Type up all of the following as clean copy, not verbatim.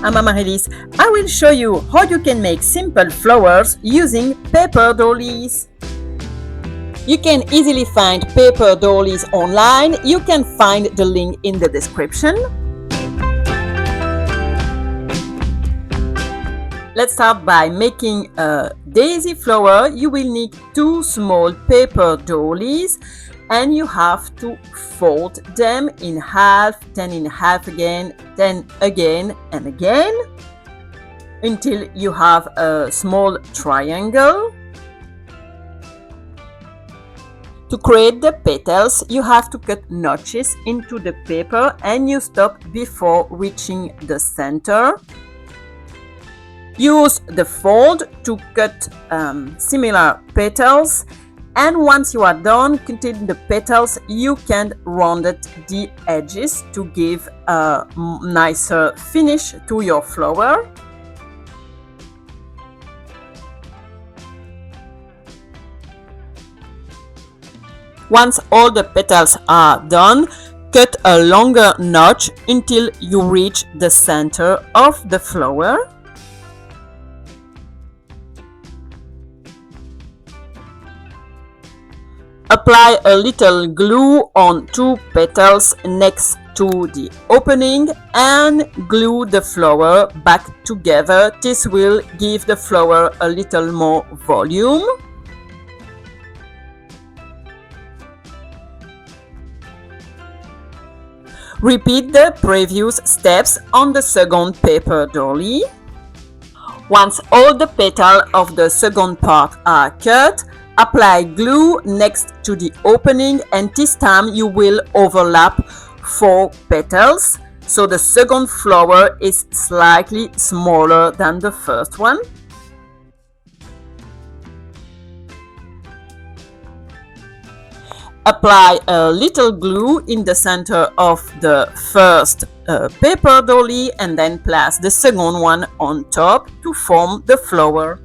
I'm Amaryllis. I will show you how you can make simple flowers using paper dollies. You can easily find paper dollies online. You can find the link in the description. Let's start by making a daisy flower. You will need 2 small paper dollies and you have to fold them in half, then in half again, then again and again until you have a small triangle. To create the petals, you have to cut notches into the paper and you stop before reaching the center. Use the fold to cut similar petals, and once you are done cutting the petals, you can round the edges to give a nicer finish to your flower. Once all the petals are done, cut a longer notch until you reach the center of the flower. Apply a little glue on 2 petals next to the opening and glue the flower back together. This will give the flower a little more volume. Repeat the previous steps on the second paper dolly. Once all the petals of the second part are cut, apply glue next to the opening, and this time you will overlap 4 petals, so the second flower is slightly smaller than the first one. Apply a little glue in the center of the first paper dolly and then place the second one on top to form the flower.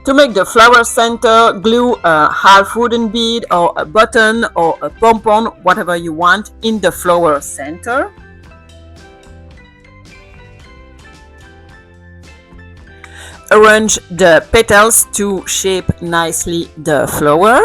To make the flower center, glue a half wooden bead or a button or a pom-pom, whatever you want, in the flower center. Arrange the petals to shape nicely the flower.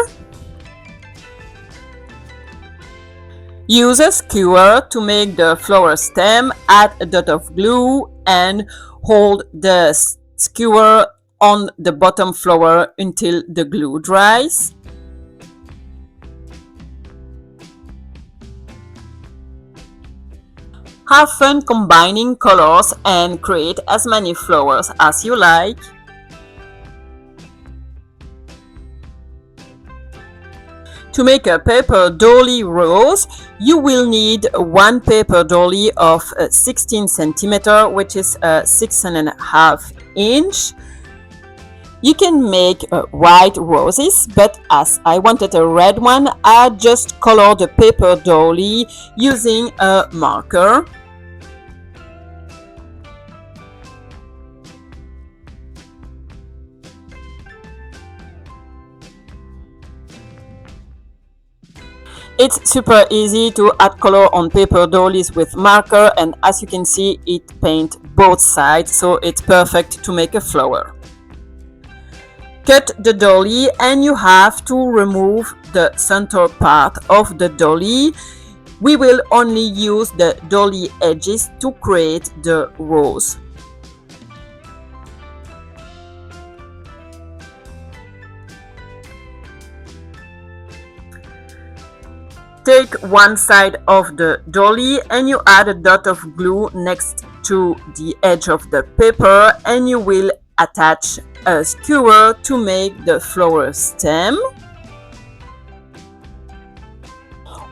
Use a skewer to make the flower stem. Add a dot of glue and hold the skewer on the bottom flower until the glue dries. Have fun combining colors and create as many flowers as you like. To make a paper dolly rose, you will need 1 paper dolly of 16 centimeter, which is 6.5 inch. You can make white roses, but as I wanted a red one, I just colored the paper dolly using a marker. It's super easy to add color on paper dollies with marker, and as you can see, it paints both sides, so it's perfect to make a flower. Cut the dolly and you have to remove the center part of the dolly. We will only use the dolly edges to create the rose. Take one side of the dolly and you add a dot of glue next to the edge of the paper, and you will attach a skewer to make the flower stem.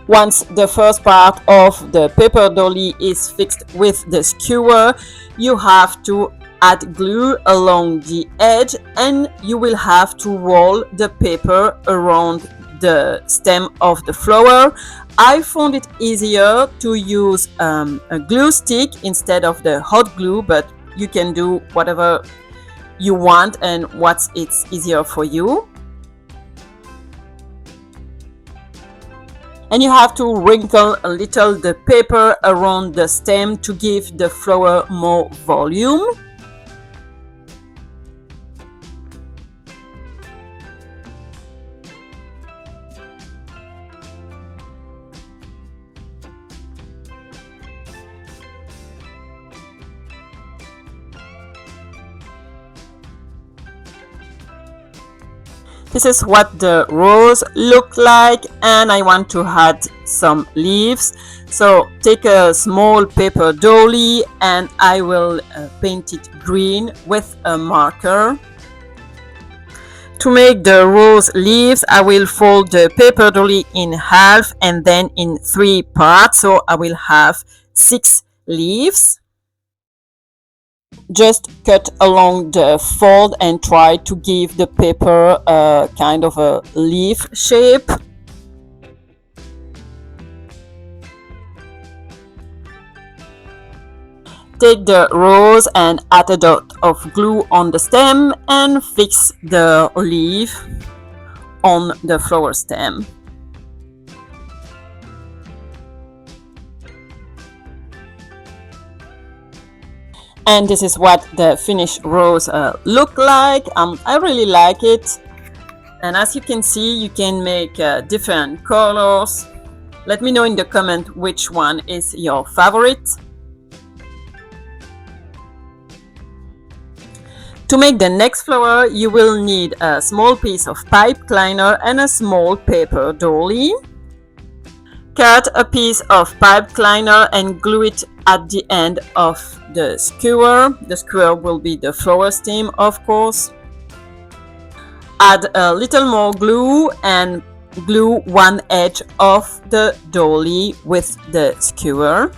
Once the first part of the paper dolly is fixed with the skewer, you have to add glue along the edge and you will have to roll the paper around the stem of the flower. I found it easier to use a glue stick instead of the hot glue, but you can do whatever you want and it's easier for you. And you have to wrinkle a little the paper around the stem to give the flower more volume. This is what the rose look like, and I want to add some leaves. So take a small paper dolly and I will paint it green with a marker. To make the rose leaves, I will fold the paper dolly in half and then in 3 parts, so I will have 6 leaves. Just cut along the fold and try to give the paper a kind of a leaf shape. Take the rose and add a dot of glue on the stem and fix the leaf on the flower stem. And this is what the finished rose look like. I really like it. And as you can see, you can make different colors. Let me know in the comment which one is your favorite. To make the next flower, you will need a small piece of pipe cleaner and a small paper dolly. Cut a piece of pipe cleaner and glue it at the end of the skewer. The skewer will be the flower stem, of course. Add a little more glue and glue one edge of the dolly with the skewer.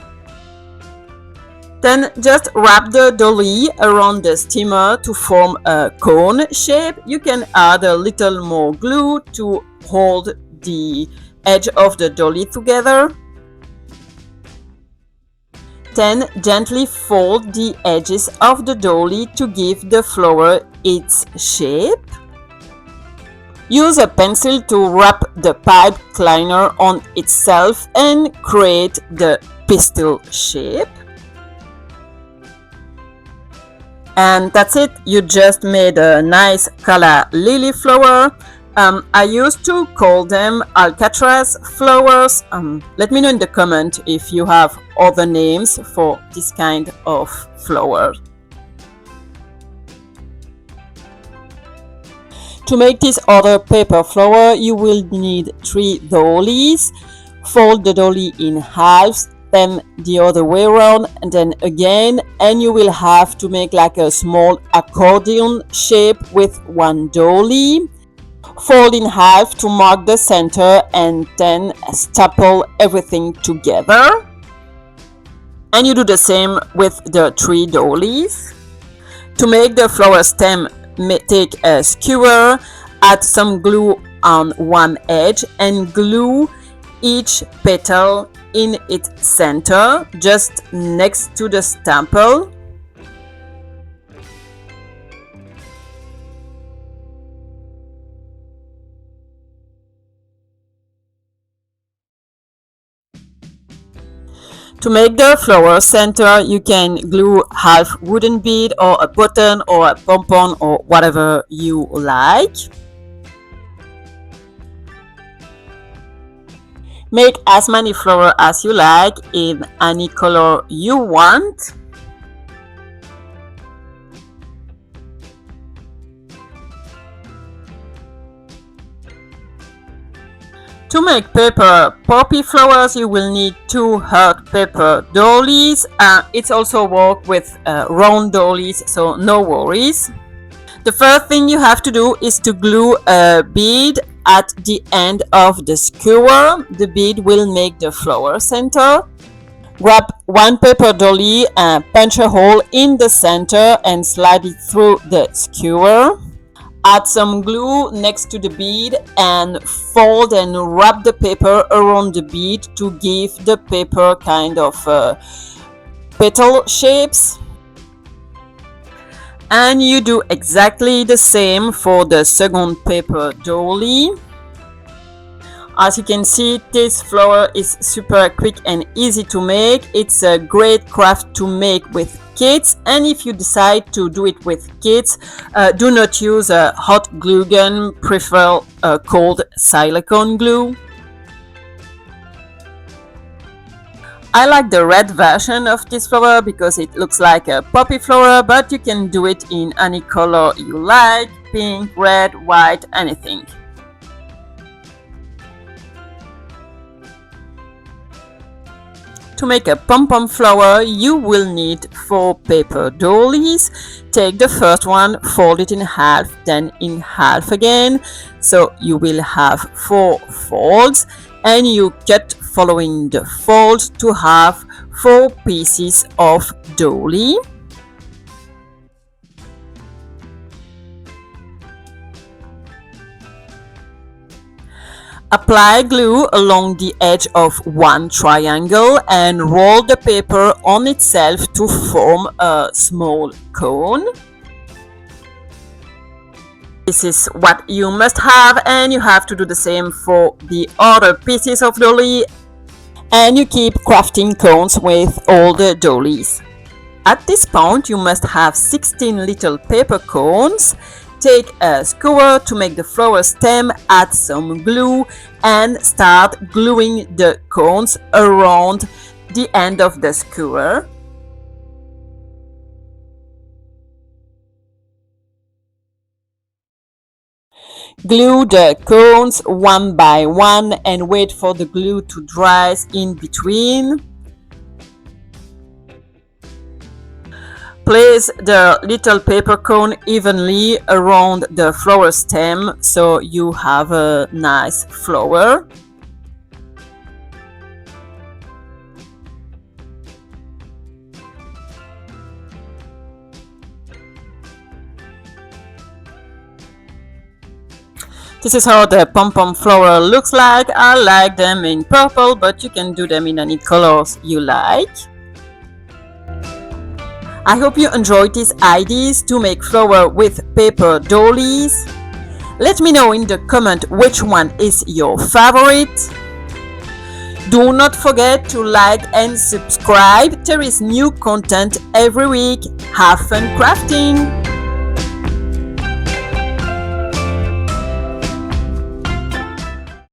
Then just wrap the dolly around the steamer to form a cone shape. You can add a little more glue to hold the edge of the dolly together. Then gently fold the edges of the dolly to give the flower its shape. Use a pencil to wrap the pipe cleaner on itself and create the pistil shape. And that's it, you just made a nice calla lily flower. I used to call them Alcatraz flowers. Let me know in the comment if you have other names for this kind of flower. To make this other paper flower, you will need 3 dollies. Fold the dolly in half, then the other way around, and then again, and you will have to make like a small accordion shape with 1 dolly. Fold in half to mark the center and then staple everything together. And you do the same with the 3 dollies. To make the flower stem, take a skewer, add some glue on one edge and glue each petal in its center, just next to the staple. To make the flower center, you can glue half wooden bead or a button or a pom-pom or whatever you like. Make as many flowers as you like in any color you want. To make paper poppy flowers, you will need 2 hard paper dollies. It's also work with round dollies, so no worries. The first thing you have to do is to glue a bead at the end of the skewer. The bead will make the flower center. Grab 1 paper dolly and punch a hole in the center and slide it through the skewer. Add some glue next to the bead and fold and wrap the paper around the bead to give the paper kind of petal shapes. And you do exactly the same for the second paper dolly. As you can see, this flower is super quick and easy to make. It's a great craft to make with kids, and if you decide to do it with kids, do not use a hot glue gun, prefer cold silicone glue. I like the red version of this flower because it looks like a poppy flower, but you can do it in any color you like, pink, red, white, anything. To make a pom-pom flower, you will need 4 paper dollies. Take the first one, fold it in half, then in half again. So you will have 4 folds, and you cut following the fold to have 4 pieces of dolly. Apply glue along the edge of one triangle and roll the paper on itself to form a small cone. This is what you must have, and you have to do the same for the other pieces of dolly, and you keep crafting cones with all the dollies. At this point you must have 16 little paper cones. Take a skewer to make the flower stem, add some glue and start gluing the cones around the end of the skewer. Glue the cones one by one and wait for the glue to dry in between. Place the little paper cone evenly around the flower stem so you have a nice flower. This is how the pom-pom flower looks like. I like them in purple, but you can do them in any colors you like. I hope you enjoyed these ideas to make flower with paper dollies. Let me know in the comment which one is your favorite. Do not forget to like and subscribe. There is new content every week. Have fun crafting!